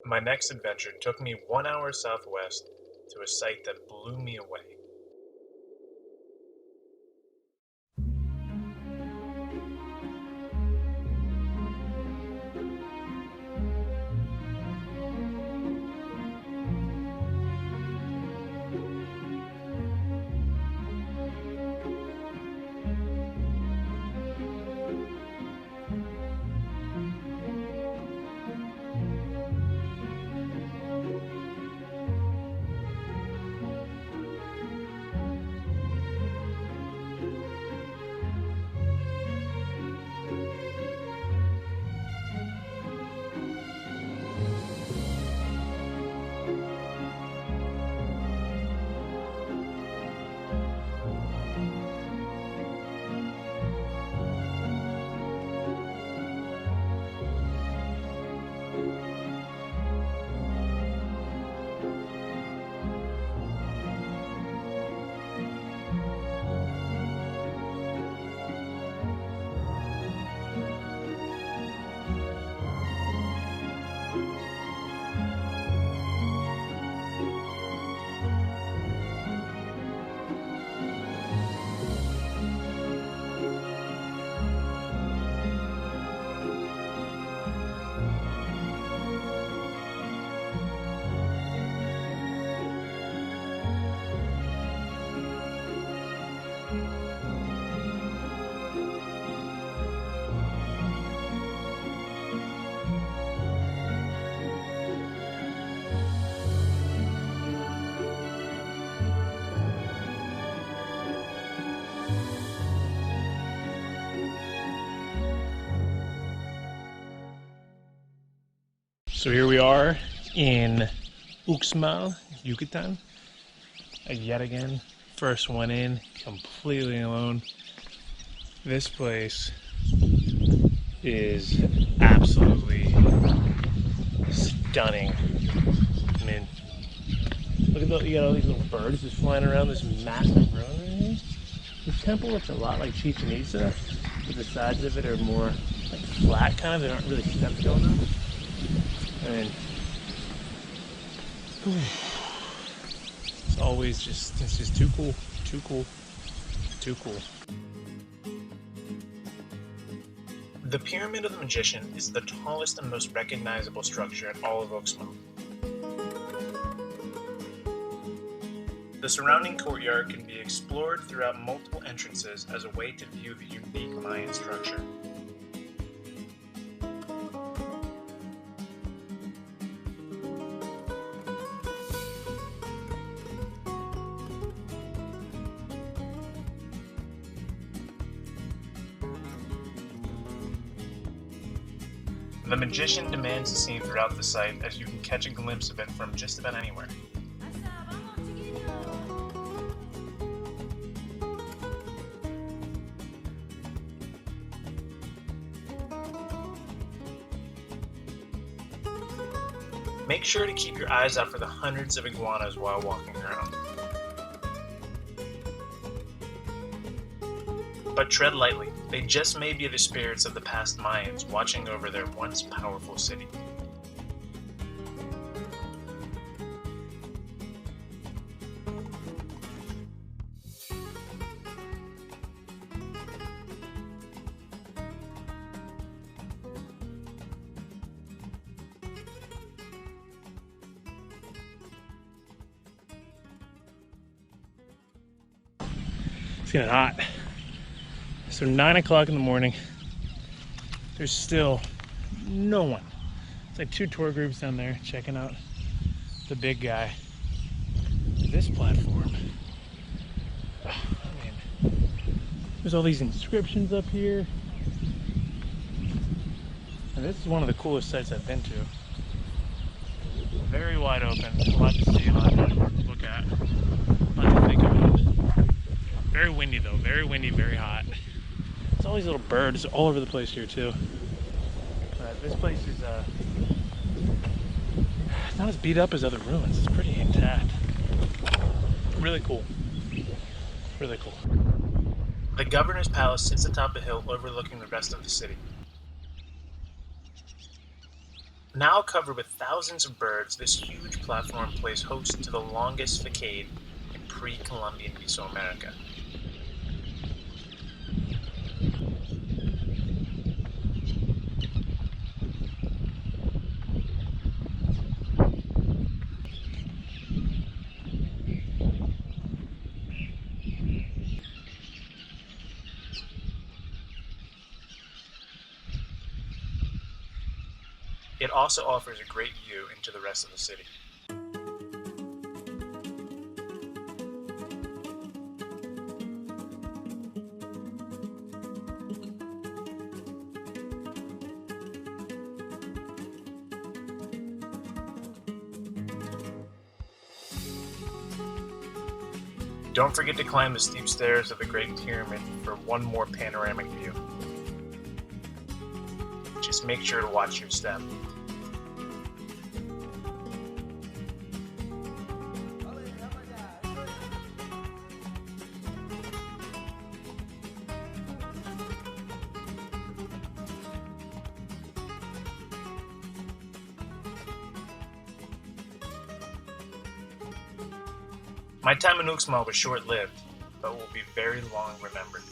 My next adventure took me 1 hour southwest to a site that blew me away. So here we are in Uxmal, Yucatán. Yet again, first one in, completely alone. This place is absolutely stunning. I mean, look at you got all these little birds just flying around this massive ruin right here. This temple looks a lot like Chichen Itza, but the sides of it are more like flat kind of. They aren't really stepped on them. And it's always just, it's just too cool, too cool, too cool. The Pyramid of the Magician is the tallest and most recognizable structure in all of Uxmal. The surrounding courtyard can be explored throughout multiple entrances as a way to view the unique Mayan structure. The Magician demands a scene throughout the site, as you can catch a glimpse of it from just about anywhere. Make sure to keep your eyes out for the hundreds of iguanas while walking around. But tread lightly, they just may be the spirits of the past Mayans watching over their once powerful city. It's getting hot. So 9 o'clock in the morning, there's still no one. It's like 2 tour groups down there checking out the big guy. This platform, I mean, there's all these inscriptions up here. And this is one of the coolest sites I've been to. Very wide open, a lot to see, a lot to look at, a lot to think about. Very windy though, very windy, very hot. There's all these little birds all over the place here too. But this place is it's not as beat up as other ruins. It's pretty intact. Really cool. Really cool. The governor's palace sits atop a hill overlooking the rest of the city. Now covered with thousands of birds, this huge platform plays host to the longest facade in pre-Columbian Mesoamerica. It also offers a great view into the rest of the city. Don't forget to climb the steep stairs of the Great Pyramid for one more panoramic view. Just make sure to watch your step. My time in Uxmal was short-lived, but will be very long remembered.